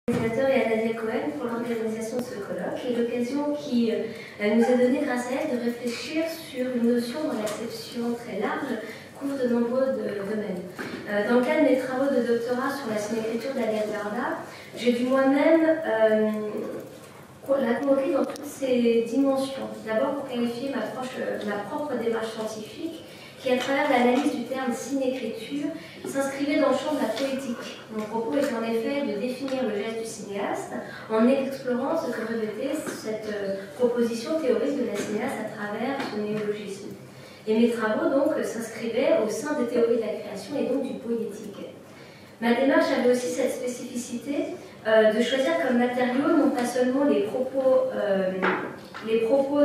Organisateur et à Nadia Cohen pour l'organisation de ce colloque et l'occasion qui nous est donnée grâce à elle de réfléchir sur une notion dont l'acception très large couvre de nombreux domaines. Dans le cadre de mes travaux de doctorat sur la cinécriture d'Aliette Varda, j'ai dû moi-même la convoquer dans toutes ses dimensions. D'abord pour qualifier ma propre démarche scientifique qui, à travers l'analyse du terme cinécriture, s'inscrivait dans le champ de la poétique. Mon propos est en effet de définir le geste du cinéaste en explorant ce que revêtait cette proposition théorique de la cinéaste à travers ce néologisme. Et mes travaux donc s'inscrivaient au sein des théories de la création et donc du poétique. Ma démarche avait aussi cette spécificité de choisir comme matériau non pas seulement les propos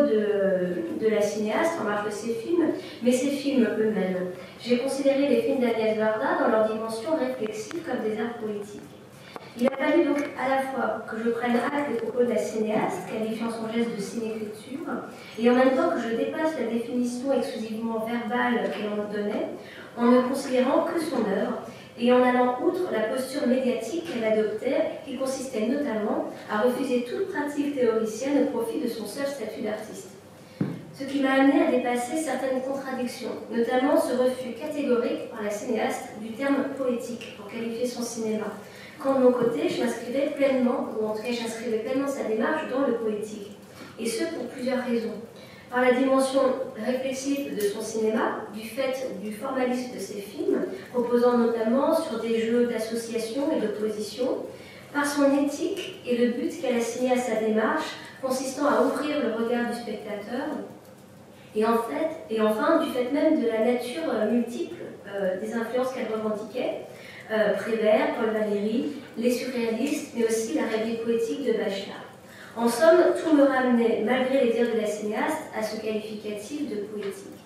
de la cinéaste en marge de ses films, mais ses films eux-mêmes. J'ai considéré les films d'Agnès Varda dans leur dimension réflexive comme des arts politiques. Il a fallu donc à la fois que je prenne acte des propos de la cinéaste, qualifiant son geste de cinécriture, et en même temps que je dépasse la définition exclusivement verbale qu'elle en donnait, en ne considérant que son œuvre, et en allant outre la posture médiatique qu'elle adoptait, qui consistait notamment à refuser toute pratique théoricienne au profit de son seul statut d'artiste. Ce qui m'a amené à dépasser certaines contradictions, notamment ce refus catégorique par la cinéaste du terme poétique pour qualifier son cinéma, quand de mon côté je m'inscrivais pleinement, ou en tout cas j'inscrivais pleinement sa démarche dans le poétique, et ce pour plusieurs raisons. Par la dimension réflexive de son cinéma, du fait du formalisme de ses films, reposant notamment sur des jeux d'association et d'opposition, par son éthique et le but qu'elle assignait à sa démarche, consistant à ouvrir le regard du spectateur, et enfin du fait même de la nature multiple des influences qu'elle revendiquait, Prévert, Paul Valéry, les surréalistes, mais aussi la rêverie poétique de Bachelard. En somme, tout me ramenait, malgré les dires de la cinéaste, à ce qualificatif de poétique.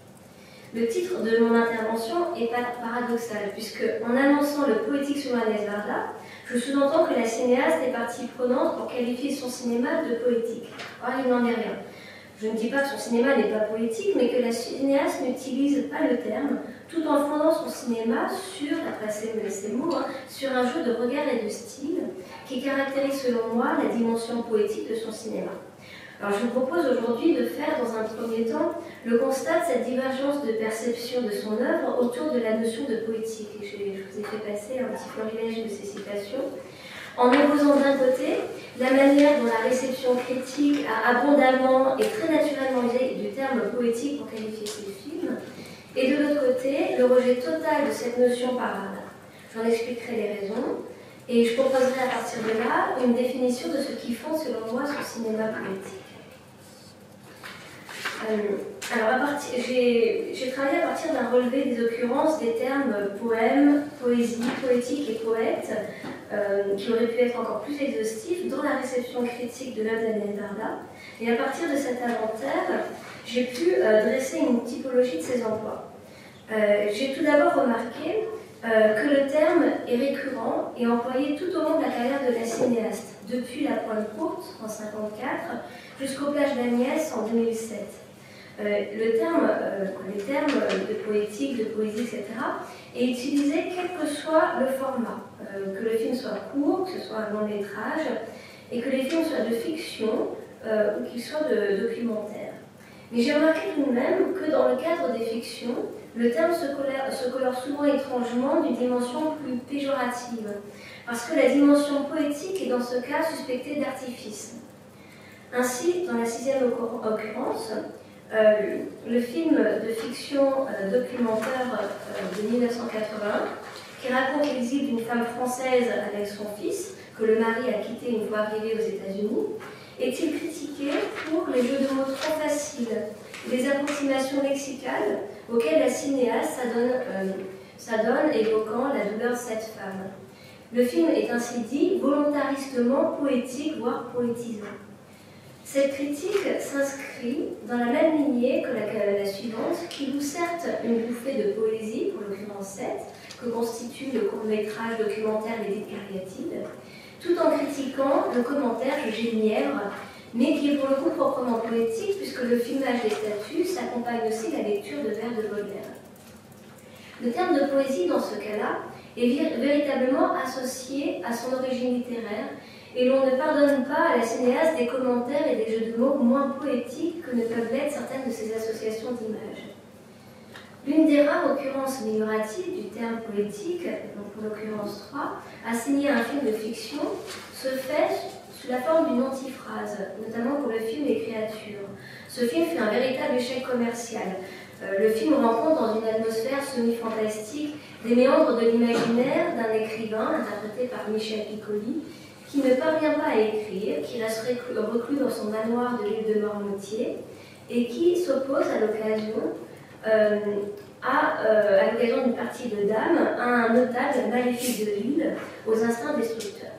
Le titre de mon intervention est paradoxal, puisque en annonçant le poétique sur Agnès Varda, je sous-entends que la cinéaste est partie prenante pour qualifier son cinéma de poétique. Or, il n'en est rien. Je ne dis pas que son cinéma n'est pas poétique, mais que la cinéaste n'utilise pas le terme, tout en fondant son cinéma sur, d'après ses mots, sur un jeu de regard et de style qui caractérise selon moi la dimension poétique de son cinéma. Alors je vous propose aujourd'hui de faire dans un premier temps le constat de cette divergence de perception de son œuvre autour de la notion de poétique. Et je vous ai fait passer un petit florilège de ces citations, en opposant d'un côté la manière dont la réception critique a abondamment et très naturellement usé du terme poétique pour qualifier ses films, et de l'autre côté, le rejet total de cette notion par Varda. J'en expliquerai les raisons, et je proposerai à partir de là une définition de ce qui fonde, selon moi, son cinéma poétique. J'ai travaillé à partir d'un relevé des occurrences des termes poème, poésie, poétique et poète, qui auraient pu être encore plus exhaustifs dans la réception critique de l'œuvre d'Agnès Varda. Et à partir de cet inventaire, j'ai pu dresser une typologie de ces emplois. J'ai tout d'abord remarqué que le terme est récurrent et employé tout au long de la carrière de la cinéaste, depuis La Pointe Courte en 1954 jusqu'au Plage d'Agnès en 2007. Les termes de poétique, de poésie, etc., est utilisé quel que soit le format, que le film soit court, que ce soit un long métrage, et que les films soient de fiction ou qu'ils soient de documentaire. Mais j'ai remarqué tout de même que dans le cadre des fictions, le terme se colore souvent étrangement d'une dimension plus péjorative, parce que la dimension poétique est dans ce cas suspectée d'artifice. Ainsi, dans la 6e occurrence, le film de fiction documentaire de 1981, qui raconte l'exil d'une femme française avec son fils, que le mari a quitté une fois arrivé aux États-Unis, est-il critiqué pour les jeux de mots trop faciles, les approximations lexicales auxquelles la cinéaste s'adonne, évoquant la douleur de cette femme. Le film est ainsi dit volontaristement poétique, voire poétisant. Cette critique s'inscrit dans la même lignée que la suivante, qui loue certes une bouffée de poésie, pour l'occurrence 7, que constitue le court-métrage documentaire L'Édith Cariatide, tout en critiquant le commentaire Jugé Nièvre, mais qui est pour le coup proprement poétique, puisque le filmage des statues s'accompagne aussi de la lecture de vers de Baudelaire. Le terme de poésie, dans ce cas-là, est véritablement associé à son origine littéraire et l'on ne pardonne pas à la cinéaste des commentaires et des jeux de mots moins poétiques que ne peuvent l'être certaines de ses associations d'images. L'une des rares occurrences amélioratives du terme poétique, donc pour l'occurrence 3, assignée à un film de fiction, se fait sous la forme d'une antiphrase, notamment pour le film Les Créatures. Ce film fait un véritable échec commercial. Le film rencontre dans une atmosphère semi-fantastique des méandres de l'imaginaire d'un écrivain, interprété par Michel Piccoli, qui ne parvient pas à écrire, qui reste reclus dans son manoir de l'île de Noirmoutier, et qui s'oppose à l'occasion d'une partie de dames, à un notable maléfique de l'île, aux instincts destructeurs.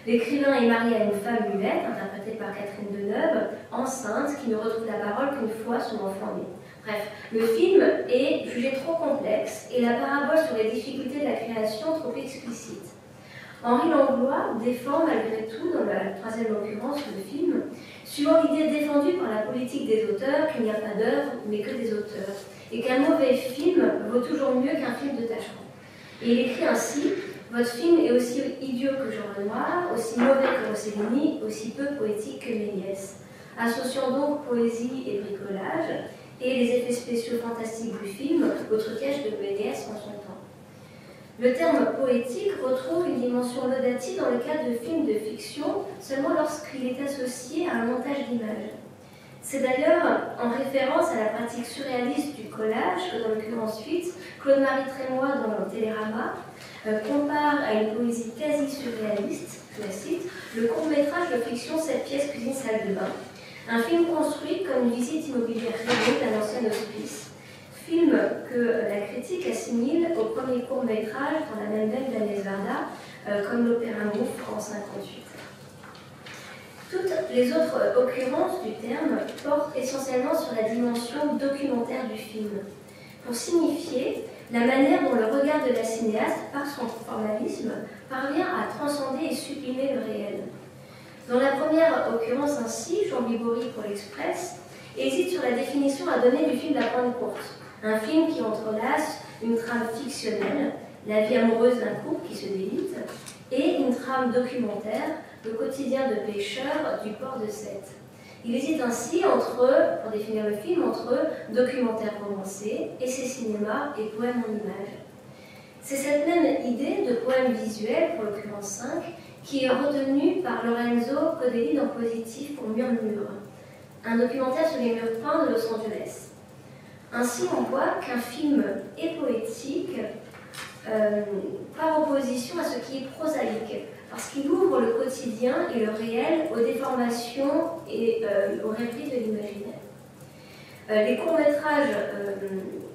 L'écrivain est marié à une femme muette, interprétée par Catherine Deneuve, enceinte, qui ne retrouve la parole qu'une fois son enfant né. Bref, le film est jugé trop complexe et la parabole sur les difficultés de la création trop explicite. Henri Langlois défend malgré tout, dans la troisième occurrence du film, suivant l'idée défendue par la politique des auteurs qu'il n'y a pas d'œuvre mais que des auteurs, et qu'un mauvais film vaut toujours mieux qu'un film de Tachereau. Et il écrit ainsi: votre film est aussi idiot que Jean Renoir, aussi mauvais que Rossellini, aussi peu poétique que Méliès. Associant donc poésie et bricolage, et les effets spéciaux fantastiques du film au trucage de Méliès en son temps. Le terme poétique retrouve une dimension laudative dans le cadre de films de fiction seulement lorsqu'il est associé à un montage d'images. C'est d'ailleurs en référence à la pratique surréaliste du collage que, dans l'occurrence 8, Claude-Marie Trémois, dans le Télérama, compare à une poésie quasi surréaliste, je la cite, le court-métrage de fiction 7 pièces cuisine-salle de bain, un film construit comme une visite immobilière rêvée d'un ancien hospice, film que la critique assimile au premier court-métrage dans la même veine d'Agnès Varda, comme l'Opéra Mouffe en 1958. Toutes les autres occurrences du terme portent essentiellement sur la dimension documentaire du film, pour signifier la manière dont le regard de la cinéaste, par son formalisme, parvient à transcender et sublimer le réel. Dans la première occurrence ainsi, Jean-Louis Bory pour l'Express hésite sur la définition à donner du film La Pointe Courte, un film qui entrelace une trame fictionnelle, la vie amoureuse d'un couple qui se délite, et une trame documentaire, le quotidien de pêcheurs du port de Sète. Il hésite ainsi pour définir le film, entre documentaire romancé, essai cinéma et poème en images. C'est cette même idée de poème visuel, pour l'occurrence 5, qui est retenue par Lorenzo Codelli dans Positif pour Murmure, un documentaire sur les murs peints de Los Angeles. Ainsi, on voit qu'un film est poétique par opposition à ce qui est prosaïque, parce qu'il ouvre le quotidien et le réel aux déformations et aux rêveries de l'imaginaire. Les courts-métrages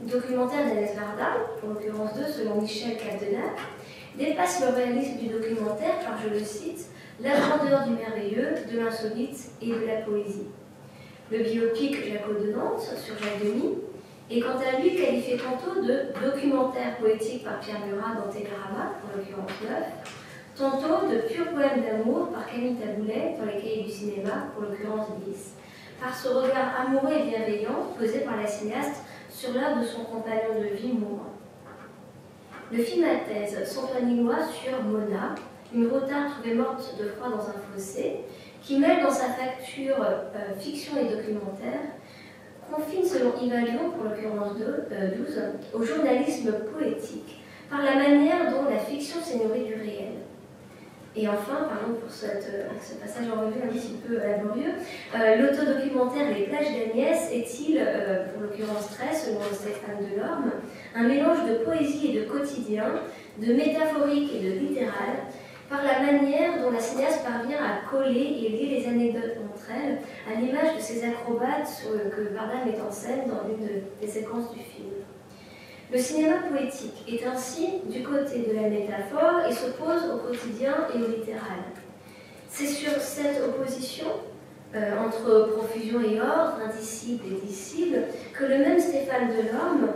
documentaires d'Agnès Varda, pour l'occurrence 2 selon Michel Capdenac, dépassent le réalisme du documentaire par, je le cite, la grandeur du merveilleux, de l'insolite et de la poésie. Le biopic Jaco de Nantes sur Jacques Demy est quant à lui qualifié tantôt de documentaire poétique par Pierre Murat dans Télérama, pour l'occurrence 9, tantôt de pur poème d'amour par Camille Taboulet dans Les Cahiers du cinéma, pour l'occurrence 10, par ce regard amoureux et bienveillant posé par la cinéaste sur l'œuvre de son compagnon de vie mourant. Le film à thèse s'entoininois sur Mona, une rotarde trouvée morte de froid dans un fossé, qui mêle dans sa facture fiction et documentaire, confine selon Yves Alliot, pour l'occurrence 12, au journalisme poétique, par la manière dont la fiction s'est nourrie du réel. Et enfin, pardon pour ce passage en revue un petit peu laborieux, l'autodocumentaire Les plages d'Agnès est-il, pour l'occurrence 13, selon Stéphane Delorme, un mélange de poésie et de quotidien, de métaphorique et de littéral, par la manière dont la cinéaste parvient à coller et lier les anecdotes entre elles, à l'image de ces acrobates que Varda met en scène dans l'une des séquences du film. Le cinéma poétique est ainsi du côté de la métaphore et s'oppose au quotidien et au littéral. C'est sur cette opposition entre profusion et ordre, indicible et dissible, que le même Stéphane Delorme,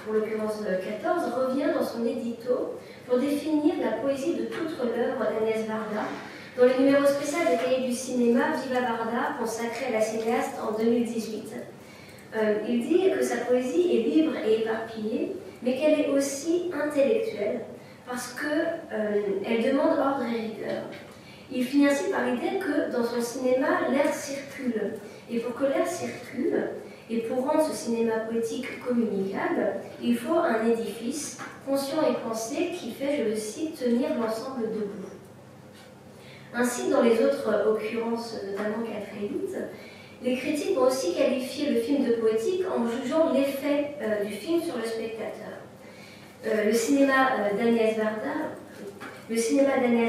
pour l'occurrence 14, revient dans son édito pour définir la poésie de toute l'œuvre d'Agnès Varda, dans le numéro spécial des Cahiers du cinéma Viva Varda, consacré à la cinéaste en 2018. Il dit que sa poésie est libre et éparpillée, mais qu'elle est aussi intellectuelle, parce qu'elle demande ordre et rigueur. Il finit ainsi par l'idée que dans son cinéma, l'air circule. Et pour que l'air circule, et pour rendre ce cinéma poétique communicable, il faut un édifice conscient et pensé qui fait, je le cite, tenir l'ensemble debout. Ainsi, dans les autres occurrences, notamment 4 et 8, les critiques ont aussi qualifié le film de poétique en jugeant l'effet du film sur le spectateur. Le cinéma d'Agnès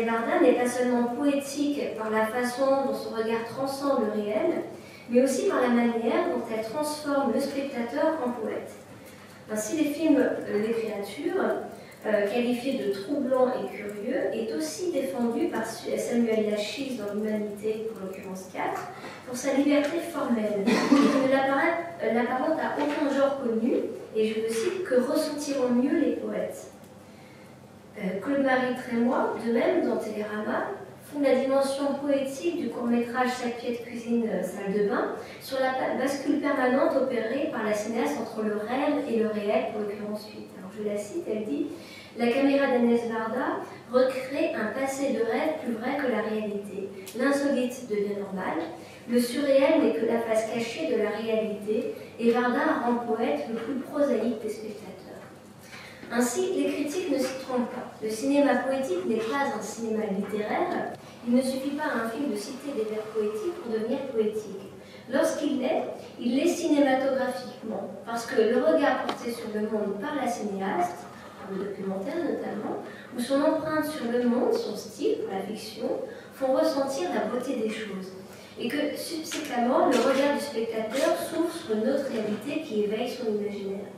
Varda n'est pas seulement poétique par la façon dont son regard transcende le réel, mais aussi par la manière dont elle transforme le spectateur en poète. Ainsi, les films Les Créatures, qualifié de troublant et curieux, est aussi défendu par Samuel Lachis dans l'Humanité, pour l'occurrence 4, pour sa liberté formelle, qui ne l'apparente à aucun genre connu, et je le cite, que ressentiront mieux les poètes. Claude-Marie Trémois, de même, dans Télérama, font la dimension poétique du court-métrage 5 pieds de cuisine, salle de bain, sur la bascule permanente opérée par la cinéaste entre le rêve et le réel, pour l'occurrence 8. Alors je la cite, elle dit « La caméra d'Agnès Varda recrée un passé de rêve plus vrai que la réalité. L'insolite devient normal, le surréel n'est que la face cachée de la réalité, et Varda rend poète le plus prosaïque des spectateurs. » Ainsi, les critiques ne s'y trompent pas. Le cinéma poétique n'est pas un cinéma littéraire. Il ne suffit pas à un film de citer des vers poétiques pour devenir poétique. Lorsqu'il l'est, il l'est cinématographiquement, parce que le regard porté sur le monde par la cinéaste, par le documentaire notamment, ou son empreinte sur le monde, son style, pour la fiction, font ressentir la beauté des choses. Et que, subséquemment, le regard du spectateur s'ouvre sur une autre réalité qui éveille son imaginaire.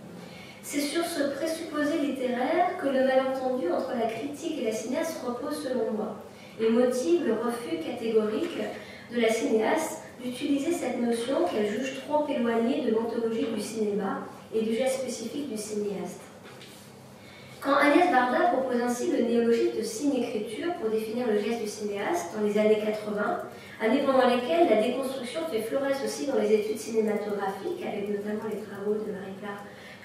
C'est sur ce présupposé littéraire que le malentendu entre la critique et la cinéaste repose selon moi, et motive le refus catégorique de la cinéaste d'utiliser cette notion qu'elle juge trop éloignée de l'ontologie du cinéma et du geste spécifique du cinéaste. Quand Agnès Varda propose ainsi le néologisme de cinécriture pour définir le geste du cinéaste dans les années 80, années pendant lesquelles la déconstruction fait florès aussi dans les études cinématographiques, avec notamment les travaux de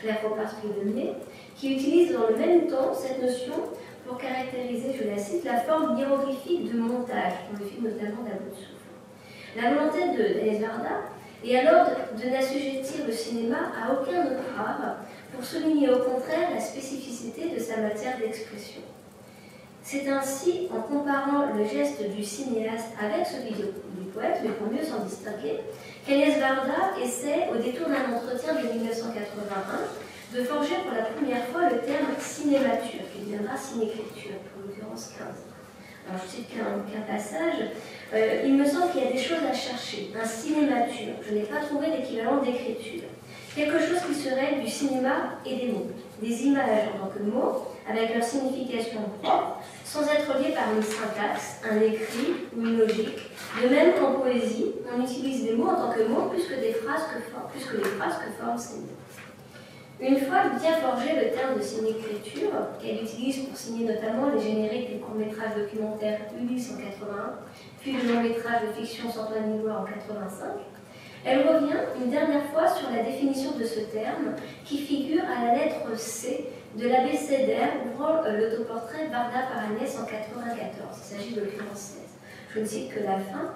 Claire Popard-Spinellier, qui utilise dans le même temps cette notion pour caractériser, je la cite, la forme hiéroglyphique de montage, pour le film notamment d'À bout de souffle. La volonté d'Agnès Varda est alors de n'assujettir le cinéma à aucun autre art, pour souligner au contraire la spécificité de sa matière d'expression. C'est ainsi en comparant le geste du cinéaste avec celui du poète, mais pour mieux s'en distinguer, qu'Agnès Varda essaie, au détour d'un entretien de 1981, de forger pour la première fois le terme cinémature, qui deviendra cinécriture, pour l'occurrence 15. Alors je cite qu'un passage. Il me semble qu'il y a des choses à chercher. Un cinémature, je n'ai pas trouvé d'équivalent d'écriture. Quelque chose qui serait du cinéma et des mots. Des images en tant que mots, avec leur signification propre, sans être liées par une syntaxe, un écrit ou une logique. De même qu'en poésie, on utilise des mots en tant que mots plus que les phrases que forment ces mots. Une fois bien forgé le terme de cinécriture, qu'elle utilise pour signer notamment les génériques du court-métrage documentaire Ulysse en 81, puis le long-métrage de fiction Santoine Nilois en 85, elle revient une dernière fois sur la définition de ce terme qui figure à la lettre C de l'abécédaire ouvrant l'autoportrait de Varda par Agnès en 94. Il s'agit de l'occurrence 16. Je ne cite que la fin.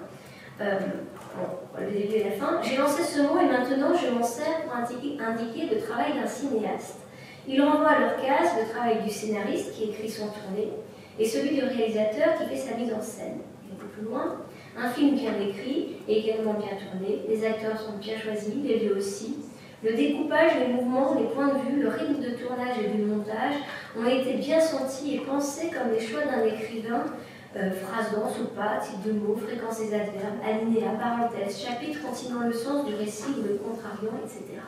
Le début et la fin. J'ai lancé ce mot et maintenant je m'en sers pour indiquer le travail d'un cinéaste. Il renvoie à leur case le travail du scénariste qui écrit son tourné et celui du réalisateur qui fait sa mise en scène. Et un peu plus loin, un film bien écrit et également bien tourné, les acteurs sont bien choisis, les lieux aussi. Le découpage, les mouvements, les points de vue, le rythme de tournage et du montage ont été bien sentis et pensés comme les choix d'un écrivain. Phrases denses ou pas, type de mots, fréquence des adverbes, alinéa, parenthèse, chapitre continuant le sens du récit ou le contrariant, etc.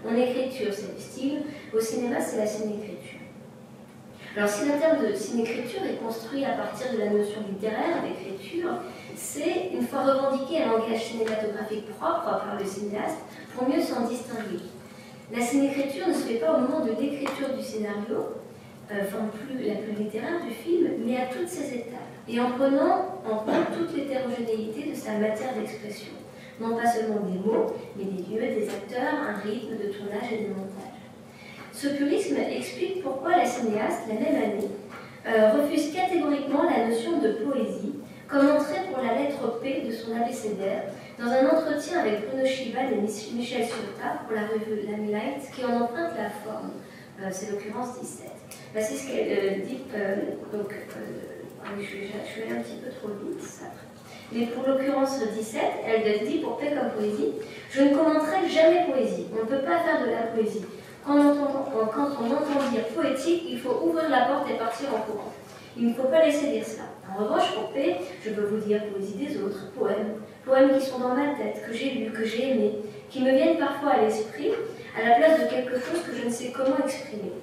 En écriture, c'est le style, au cinéma, c'est la cinécriture. Alors, si le terme de cinécriture est construit à partir de la notion littéraire d'écriture, c'est, une fois revendiqué un langage cinématographique propre par le cinéaste, pour mieux s'en distinguer. La cinécriture ne se fait pas au moment de l'écriture du scénario, forme la plus littéraire du film, mais à toutes ses étapes, et en prenant en compte toute l'hétérogénéité de sa matière d'expression. Non pas seulement des mots, mais des lieux, des acteurs, un rythme de tournage et de montage. Ce purisme explique pourquoi la cinéaste, la même année, refuse catégoriquement la notion de poésie, comme entrée pour la lettre P de son abécédaire, dans un entretien avec Bruno Chival et Michel Ciotat pour la revue Lamelight, qui en emprunte la forme. C'est l'occurrence 17. C'est ce qu'elle dit, je vais aller un petit peu trop vite, ça. Mais pour l'occurrence 17, elle dit pour P comme poésie, je ne commenterai jamais poésie. On ne peut pas faire de la poésie. Quand on entend dire poétique, il faut ouvrir la porte et partir en courant. Il ne faut pas laisser dire cela. En revanche, pour P, je peux vous dire poésie des autres, poèmes qui sont dans ma tête, que j'ai lus, que j'ai aimés, qui me viennent parfois à l'esprit, à la place de quelque chose que je ne sais comment exprimer.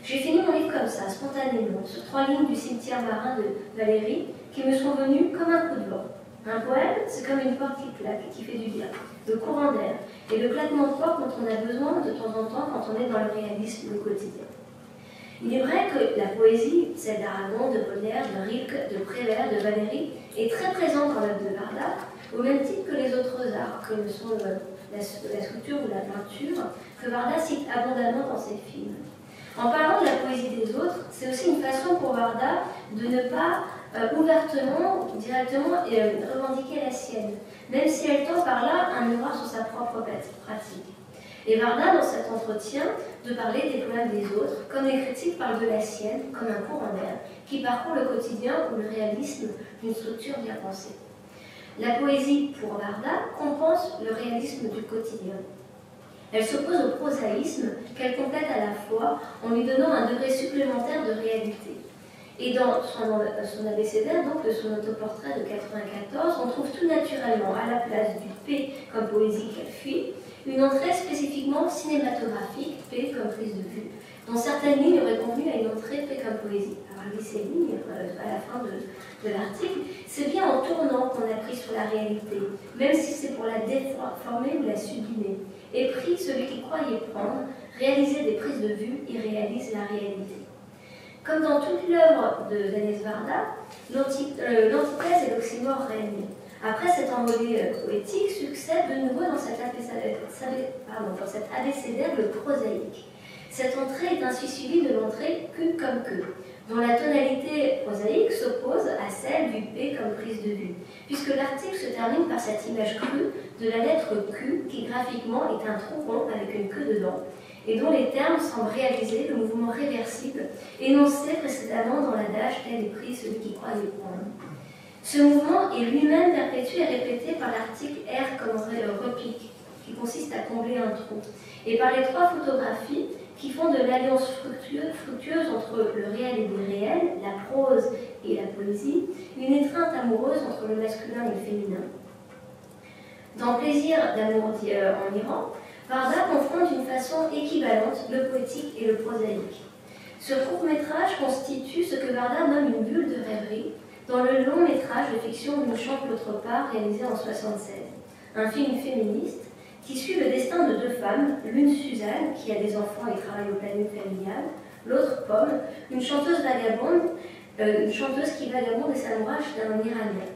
J'ai fini mon livre comme ça, spontanément, sur 3 lignes du cimetière marin de Valérie, qui me sont venues comme un coup de vent. Un poème, c'est comme une porte qui claque et qui fait du bien, le courant d'air, et le claquement de porte dont on a besoin de temps en temps quand on est dans le réalisme du quotidien. Il est vrai que la poésie, celle d'Aragon, de Baudelaire, de Rilke, de Prévert, de Valéry, est très présente dans l'œuvre de Varda, au même titre que les autres arts, comme sont la sculpture ou la peinture, que Varda cite abondamment dans ses films. En parlant de la poésie des autres, c'est aussi une façon pour Varda de ne pas ouvertement, directement revendiquer la sienne, même si elle tend par là un miroir sur sa propre pratique. Et Varda, dans cet entretien, de parler des poèmes des autres, comme les critiques parlent de la sienne, comme un courant d'air, qui parcourt le quotidien ou le réalisme d'une structure bien pensée. La poésie, pour Varda, compense le réalisme du quotidien. Elle s'oppose au prosaïsme qu'elle complète à la fois en lui donnant un degré supplémentaire de réalité. Et dans son abécédaire, donc de son autoportrait de 1994, on trouve tout naturellement, à la place du P comme poésie qu'elle fuit, une entrée spécifiquement cinématographique, P comme prise de vue, dont certaines lignes auraient convenu à une entrée P comme poésie. Alors, ces lignes, à la fin de l'article, c'est bien en tournant qu'on a pris sur la réalité, même si c'est pour la déformer ou la sublimer. Et pris celui qui croyait prendre, réaliser des prises de vue, il réalise la réalité. Comme dans toute l'œuvre d'Agnès Varda, l'antithèse et l'oxymore règnent. Après cette envolée poétique, succède de nouveau dans cet abécédaire le prosaïque. Cette entrée est ainsi suivie de l'entrée Q comme que, dont la tonalité prosaïque s'oppose à celle du P comme prise de vue, puisque l'article se termine par cette image crue de la lettre Q, qui graphiquement est un trou rond avec une queue dedans, et dont les termes semblent réaliser le mouvement réversible énoncé précédemment dans l'adage tel est pris celui qui croit les prendre. Ce mouvement est lui-même perpétué et répété par l'article R comme repique, qui consiste à combler un trou, et par les 3 photographies qui font de l'alliance fructueuse entre le réel et l'irréel, la prose et la poésie, une étreinte amoureuse entre le masculin et le féminin. Dans Plaisir d'amour en Iran, Varda confronte d'une façon équivalente le poétique et le prosaïque. Ce court-métrage constitue ce que Varda nomme une bulle de rêverie dans le long-métrage de fiction Une chambre l'autre part, réalisé en 1976, un film féministe qui suit le destin de 2 femmes, l'une Suzanne, qui a des enfants et travaille au planning familial, l'autre Pomme, une chanteuse qui vagabonde et s'amourache d'un Iranien.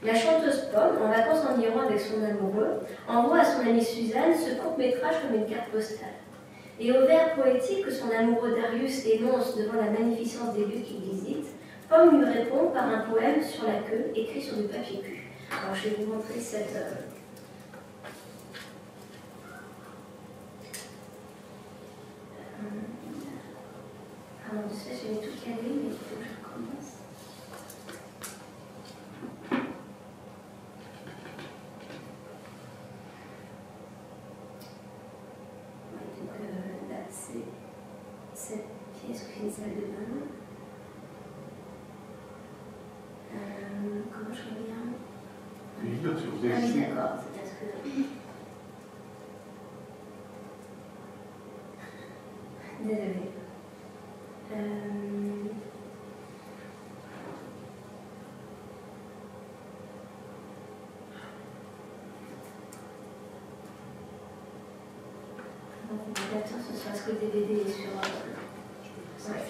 La chanteuse Pomme, en vacances en Iran avec son amoureux, envoie à son amie Suzanne ce court-métrage comme une carte postale. Et au vers poétique que son amoureux Darius énonce devant la magnificence des lieux qu'il visite, Pomme lui répond par un poème sur la queue écrit sur du papier cul. Alors je vais vous montrer cette... Alors, je sais, je vais tout caler, mais il faut que je recommence. Là, c'est cette pièce qui est une salle de bain. Comment je reviens? Ah oui, d'accord, c'est parce que... Désolée. Attends, ce sera ce que le DVD est sur... Ouais.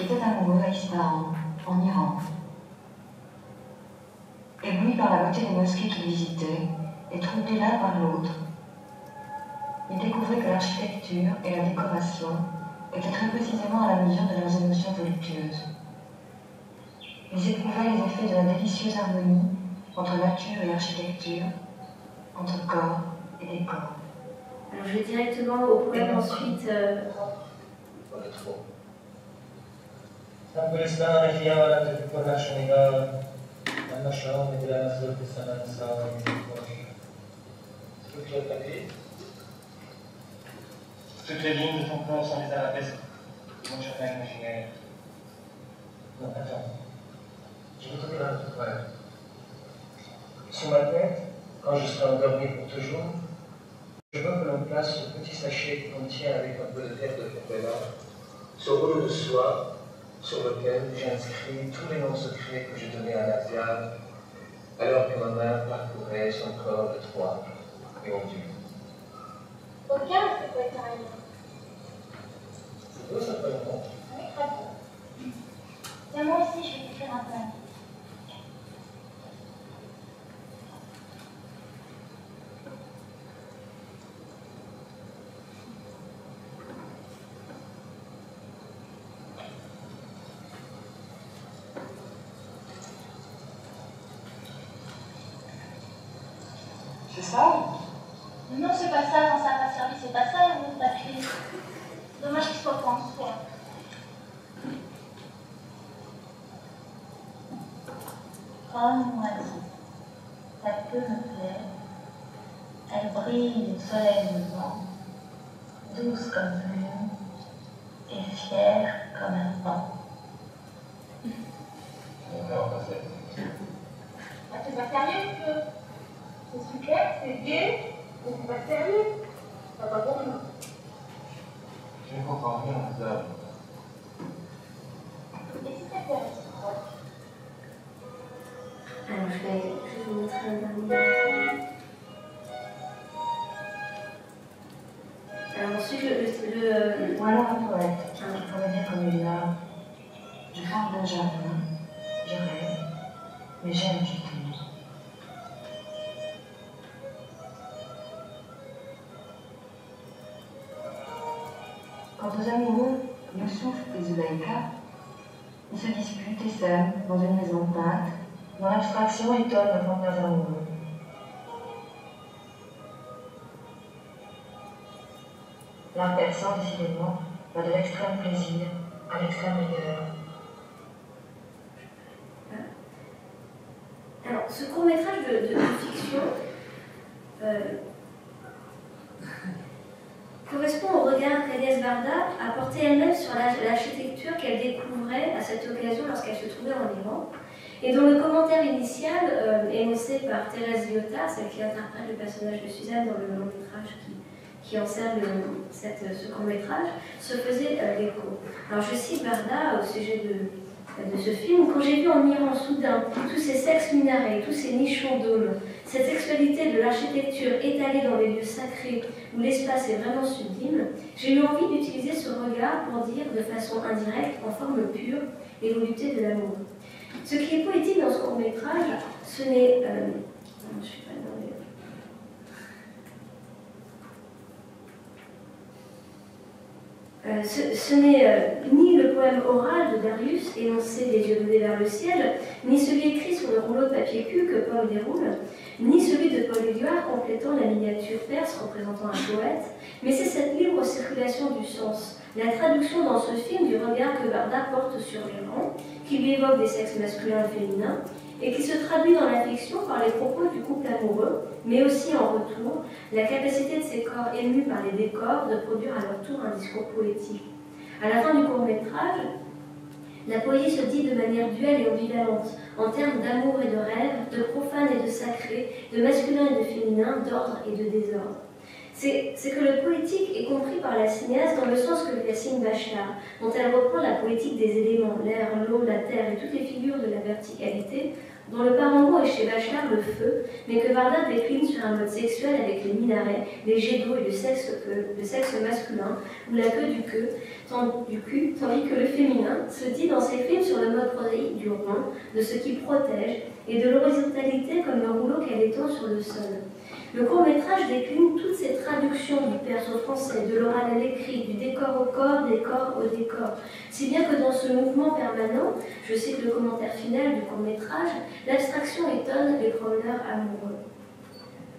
était amoureux à Ispahan, en Iran. Ébloui par la beauté des mosquées qu'il visitait, et troublé l'un par l'autre, il découvrait que l'architecture et la décoration étaient très précisément à la mesure de leurs émotions voluptueuses. Ils éprouvaient les effets de la délicieuse harmonie entre nature et architecture, entre corps et décor. Alors je vais directement au poème ensuite. Afghanistan je jala tylko naszego naszego dla nas zapisane całe structure papier. Toutes les lignes de ton plan sont des arabesques de mon jardin imaginaire. Non, attends. Je vais te dire un autre poème. Sous ma tête, quand je serai endormi pour toujours, je veux que l'on place ce petit sachet qui contient avec un peu de terre de Fopella, ce rouleau de soie sur lequel j'ai inscrit tous les noms secrets que j'ai donnés à Nadia, alors que ma main parcourait son corps étroit et onduleux. Aucun, c'est quoi ta raison? C'est beau ça, pas longtemps. Oui, très beau. Tiens, moi aussi, je vais t'écrire un poème. C'est ça? Non, c'est pas ça, non, ça n'a pas servi, c'est pas ça, le mot papier. Dommage qu'il soit pas en soi. Moisie, ça peut me plaire. Elle brille au soleil levant, douce comme plume et fière comme un vent. Ah, c'est pas sérieux, tu veux? C'est super, c'est gai, mais c'est pas sérieux. Ça va pas bon. Je ne comprends rien à ça. Et si c'était réciproque? Alors je vais vous montrer un dernier. Alors ensuite Ou alors un poète qui pourrait dire comme il a: je rêve d'un jardin, je rêve, mais j'aime justement. Quant aux amoureux, Youssouf et Zulaïka, ils se disputent et s'aiment dans une maison peinte, dont l'abstraction étonne le premiers amoureux. L'un perçant décidément va de l'extrême plaisir à l'extrême rigueur. Alors, ce court-métrage de fiction correspond au regard qu'Agnès Varda a porté elle-même sur l'architecture qu'elle découvrait à cette occasion lorsqu'elle se trouvait en Iran, et dont le commentaire initial, énoncé par Thérèse Lyotta, celle qui interprète le personnage de Suzanne dans le long-métrage qui enseigne ce court-métrage, se faisait l'écho. Alors je cite Varda au sujet de ce film: quand j'ai vu en Iran soudain tous ces sexes minarets, tous ces nichons d'ôles, cette sexualité de l'architecture étalée dans les lieux sacrés où l'espace est vraiment sublime, j'ai eu envie d'utiliser ce regard pour dire de façon indirecte, en forme pure, les voluptés de l'amour. Ce qui est poétique dans ce court-métrage, ce n'est... je suis pas dans les... Ce n'est ni le poème oral de Darius, énoncé des yeux levés vers le ciel, ni celui écrit sur le rouleau de papier cul que Paul déroule, ni celui de Paul Éluard complétant la miniature perse représentant un poète, mais c'est cette libre circulation du sens, la traduction dans ce film du regard que Varda porte sur l'Iran, qui lui évoque des sexes masculins et féminins, et qui se traduit dans la fiction par les propos du couple amoureux, mais aussi en retour, la capacité de ces corps émus par les décors de produire à leur tour un discours poétique. À la fin du court-métrage, la poésie se dit de manière duelle et ambivalente, en termes d'amour et de rêve, de profane et de sacré, de masculin et de féminin, d'ordre et de désordre. C'est que le poétique est compris par la cinéaste dans le sens que lui assigne Bachelard, dont elle reprend la poétique des éléments, l'air, l'eau, la terre et toutes les figures de la verticalité, dont le parangon est chez Bachelard le feu, mais que Varda décline sur un mode sexuel avec les minarets, les jets d'eau et le sexe masculin, ou la queue du cul, tandis que le féminin se dit dans ses films sur le mode prosaïque du rond, de ce qui protège, et de l'horizontalité comme le rouleau qu'elle étend sur le sol. Le court-métrage décline toutes ces traductions du perse au français, de l'oral à l'écrit, du décor au corps, des corps au décor. Si bien que dans ce mouvement permanent, je cite le commentaire final du court-métrage, l'abstraction étonne les promeneurs amoureux.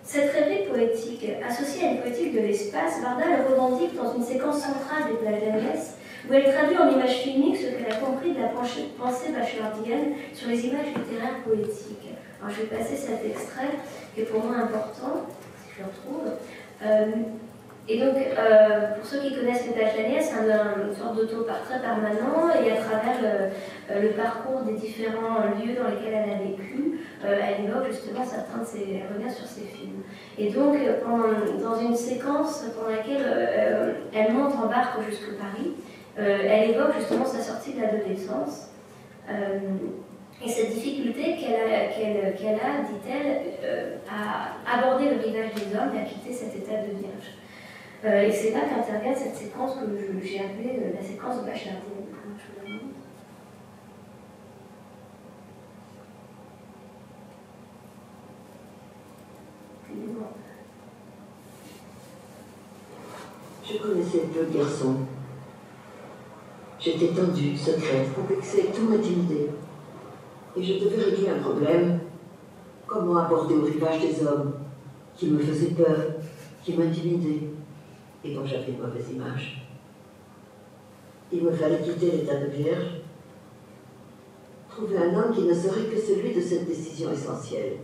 Cette rêverie poétique, associée à une poétique de l'espace, Varda le revendique dans une séquence centrale des plages d'Agnès, où elle traduit en images filmiques ce qu'elle a compris de la pensée bachelardienne sur les images littéraires poétiques. Alors je vais passer cet extrait qui est pour moi important, si je le retrouve. Et donc, pour ceux qui connaissent les plages d'Agnès, c'est une sorte d'autoportrait permanent, et à travers le parcours des différents lieux dans lesquels elle a vécu, elle évoque justement certains de ses... Elle revient sur ses films. Et donc, dans une séquence pendant laquelle elle monte en barque jusqu'à Paris, elle évoque justement sa sortie de l'adolescence. Et cette difficulté qu'elle a, dit-elle, à aborder le rivage des hommes et à quitter cet état de vierge. Et c'est là qu'intervient cette séquence que j'ai appelée la séquence de Bachelardienne. Je connaissais peu de garçons. J'étais tendue, secrète, complexée, tout m'intimidait. Et je devais régler un problème. Comment aborder au rivage des hommes qui me faisaient peur, qui m'intimidaient et dont j'avais une mauvaise image. Il me fallait quitter l'état de vierge, trouver un homme qui ne serait que celui de cette décision essentielle.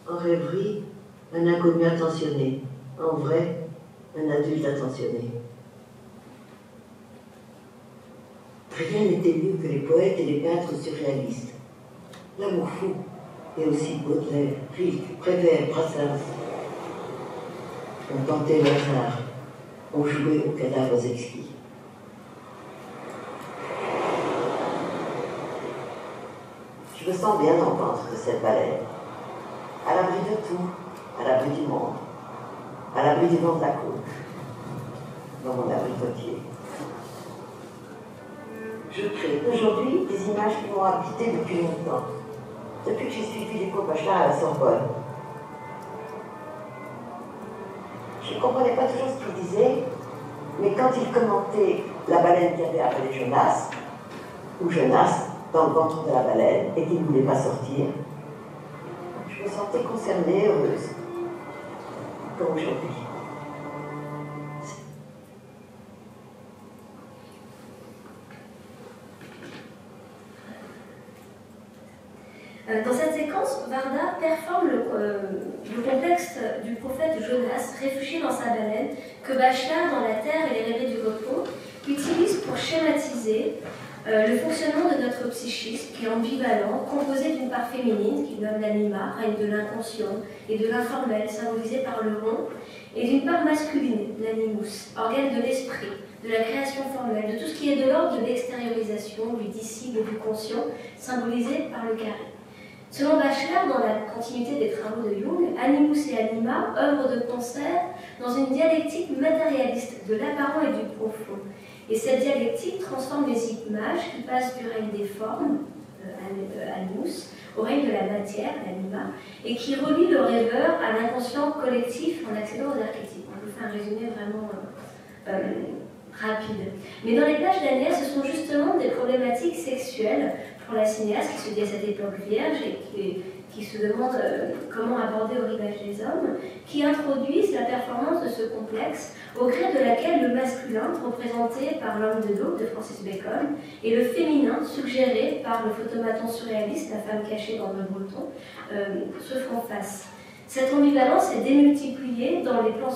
En rêverie, un inconnu attentionné, en vrai, un adulte attentionné. Rien n'était mieux que les poètes et les peintres surréalistes. L'amour fou, et aussi Baudelaire, Rilke, Prévert, Brassens. On tentait le hasard, on jouait aux cadavres exquis. Je me sens bien entendre de cette baleine, à l'abri de tout, à l'abri du monde, à l'abri du vent de la côte, dans mon abricotier. Je crée aujourd'hui des images qui m'ont habité depuis longtemps, depuis que j'ai suivi les cours Bachelard à la Sorbonne. Je ne comprenais pas toujours ce qu'il disait, mais quand il commentait la baleine qui avait appelé Jonas, ou Jonas, dans le ventre de la baleine, et qui ne voulait pas sortir, je me sentais concernée, heureuse, comme aujourd'hui. Dans cette séquence, Varda performe le contexte du prophète Jonas, réfugié dans sa baleine, que Bachelard, dans La Terre et les rêveries du repos, utilise pour schématiser le fonctionnement de notre psychisme, qui est ambivalent, composé d'une part féminine, qui nomme l'anima, règne de l'inconscient et de l'informel, symbolisé par le rond, et d'une part masculine, l'animus, organe de l'esprit, de la création formelle, de tout ce qui est de l'ordre de l'extériorisation, du dissible et du conscient, symbolisé par le carré. Selon Bachelard, dans la continuité des travaux de Jung, animus et anima œuvrent de concert dans une dialectique matérialiste de l'apparent et du profond. Et cette dialectique transforme les images qui passent du règne des formes, animus, au règne de la matière, l'anima, et qui relie le rêveur à l'inconscient collectif en accédant aux archétypes. Je vous fais un résumé vraiment rapide. Mais dans les plages d'Agnès, ce sont justement des problématiques sexuelles pour la cinéaste qui se dit à cette époque vierge et qui se demande comment aborder au rivage des hommes, qui introduisent la performance de ce complexe au gré de laquelle le masculin, représenté par l'homme de l'eau de Francis Bacon, et le féminin, suggéré par le photomaton surréaliste, la femme cachée dans le breton, se font face. Cette ambivalence est démultipliée dans les plans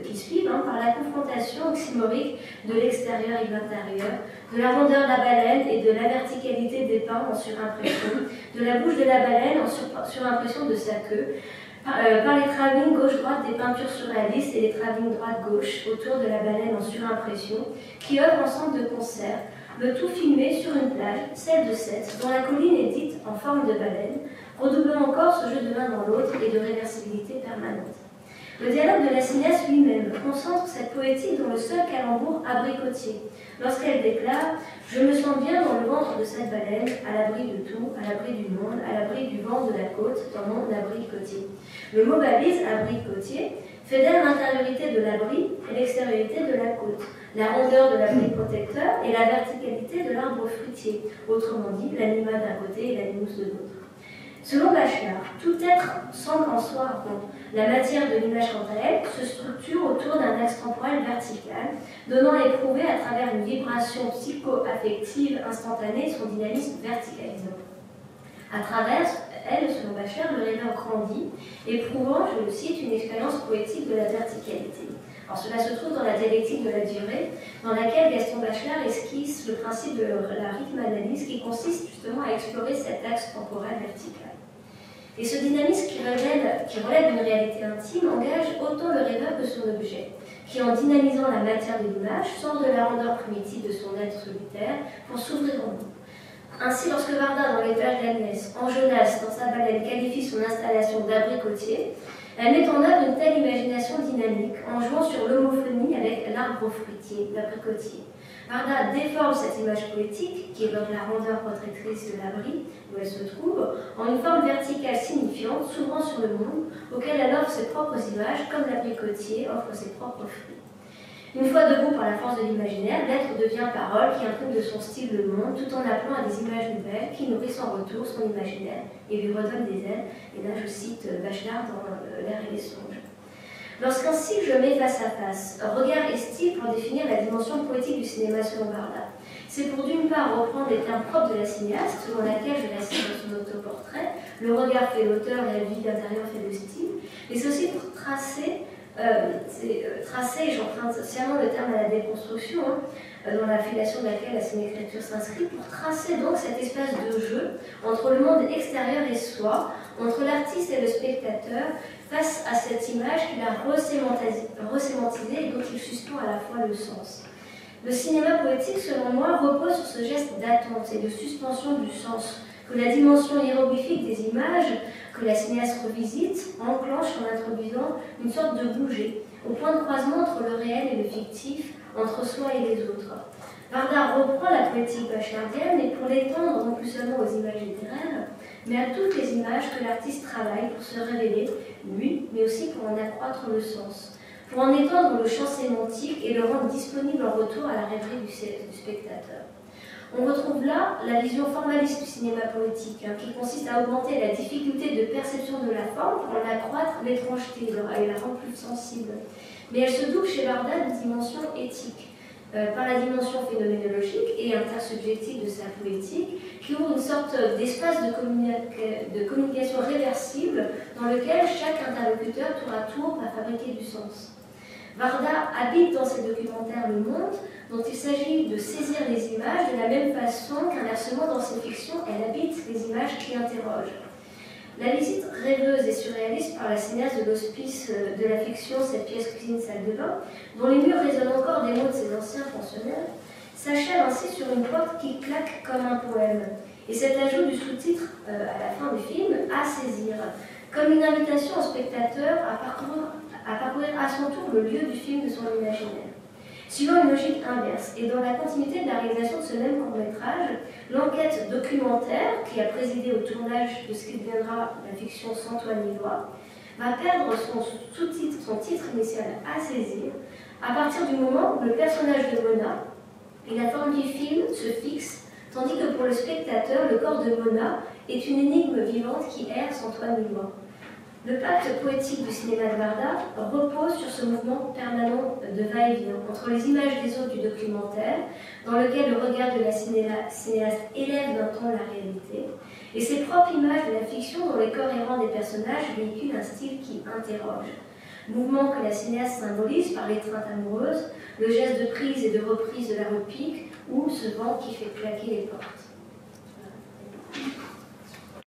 qui suivent par la confrontation oxymorique de l'extérieur et de l'intérieur, de la rondeur de la baleine et de la verticalité des pins en surimpression, de la bouche de la baleine en surimpression de sa queue, par les travings gauche-droite des peintures surréalistes et les travings droite-gauche autour de la baleine en surimpression, qui œuvrent ensemble de concert, le tout filmé sur une plage, celle de Sète, dont la colline est dite en forme de baleine, redoublant encore ce jeu de l'un dans l'autre et de réversibilité permanente. Le dialogue de la cinéaste lui-même concentre cette poétique dans le seul calembour abricotier, lorsqu'elle déclare « Je me sens bien dans le ventre de cette baleine, à l'abri de tout, à l'abri du monde, à l'abri du vent de la côte, dans mon abricotier ». Le mot balise, abricotier, fait d'elle l'intériorité de l'abri et l'extériorité de la côte, la rondeur de l'abri protecteur et la verticalité de l'arbre fruitier, autrement dit l'animal d'un côté et la mousse de l'autre. Selon Bachelard, tout être semble en soi rond. La matière de l'image, quant à elle, se structure autour d'un axe temporel vertical, donnant à éprouver à travers une vibration psycho-affective instantanée son dynamisme verticalisant. À travers elle, selon Bachelard, le rêveur grandit, éprouvant, je le cite, une expérience poétique de la verticalité. Alors cela se trouve dans la dialectique de la durée, dans laquelle Gaston Bachelard esquisse le principe de la rythme-analyse qui consiste justement à explorer cet axe temporel vertical. Et ce dynamisme qui relève d'une réalité intime engage autant le rêveur que son objet, qui en dynamisant la matière de l'image sort de la rondeur primitive de son être solitaire pour s'ouvrir au monde. Ainsi, lorsque Varda, dans Les Pages d'Agnès, Enjolras, dans sa baleine, qualifie son installation d'abricotier, elle met en œuvre une telle imagination dynamique en jouant sur l'homophonie avec l'arbre fruitier, l'abricotier. Varda déforme cette image poétique, qui évoque la rondeur protectrice de l'abri, où elle se trouve, en une forme verticale signifiante, s'ouvrant sur le monde, auquel elle offre ses propres images, comme l'abricotier offre ses propres fruits. Une fois debout par la force de l'imaginaire, l'être devient parole qui imprime de son style le monde, tout en appelant à des images nouvelles qui nourrissent en retour son imaginaire et lui redonnent des ailes. Et là, je cite Bachelard dans L'air et les songes. Lorsqu'ainsi je mets face à face, regard et style pour définir la dimension poétique du cinéma selon Varda, c'est pour d'une part reprendre les termes propres de la cinéaste, selon laquelle, je la cite dans son autoportrait, le regard fait l'auteur et la vie d'intérieur fait le style, mais c'est aussi pour tracer, j'emprunte sciemment le terme à la déconstruction, dans la filiation de laquelle la cinécriture s'inscrit, pour tracer donc cette espèce de jeu entre le monde extérieur et soi, entre l'artiste et le spectateur, face à cette image qu'il a resémantisée et dont il suspend à la fois le sens. Le cinéma poétique, selon moi, repose sur ce geste d'attente et de suspension du sens, que la dimension hiéroglyphique des images que la cinéaste revisite enclenche en introduisant une sorte de bouger, au point de croisement entre le réel et le fictif, entre soi et les autres. Varda reprend la poétique bachellardienne, mais pour l'étendre non plus seulement aux images littéraires, mais à toutes les images que l'artiste travaille pour se révéler, lui, mais aussi pour en accroître le sens, pour en étendre le champ sémantique et le rendre disponible en retour à la rêverie du spectateur. On retrouve là la vision formaliste du cinéma poétique, qui consiste à augmenter la difficulté de perception de la forme pour en accroître l'étrangeté et la rendre plus sensible. Mais elle se double chez Varda d'une dimension éthique, par la dimension phénoménologique et intersubjective de sa poétique, qui ouvre une sorte d'espace de communication réversible dans lequel chaque interlocuteur tour à tour va fabriquer du sens. Varda habite dans ses documentaires le monde dont il s'agit de saisir les images de la même façon qu'inversement dans ses fictions, elle habite les images qui interrogent. La visite rêveuse et surréaliste par la cinéaste de l'hospice de la fiction, cette pièce cuisine-salle de bain, dont les murs résonnent encore des mots de ses anciens pensionnaires, s'achève ainsi sur une porte qui claque comme un poème. Et cet ajout du sous-titre à la fin du film, à saisir, comme une invitation au spectateur à parcourir à son tour le lieu du film de son imaginaire. Suivant une logique inverse, et dans la continuité de la réalisation de ce même court-métrage, l'enquête documentaire, qui a présidé au tournage de ce qui deviendra la fiction Sans toi ni loi, va perdre son sous-titre, son titre initial à saisir, à partir du moment où le personnage de Mona et la forme du film se fixent, tandis que pour le spectateur, le corps de Mona est une énigme vivante qui erre sans toi ni moi. Le pacte poétique du cinéma de Varda repose sur ce mouvement permanent de va-et-vient entre les images des autres du documentaire, dans lequel le regard de la cinéaste élève d'un ton la réalité, et ses propres images de la fiction dont les corps errants des personnages véhiculent un style qui interroge. Mouvement que la cinéaste symbolise par l'étreinte amoureuse, le geste de prise et de reprise de la repique, ou ce vent qui fait claquer les portes.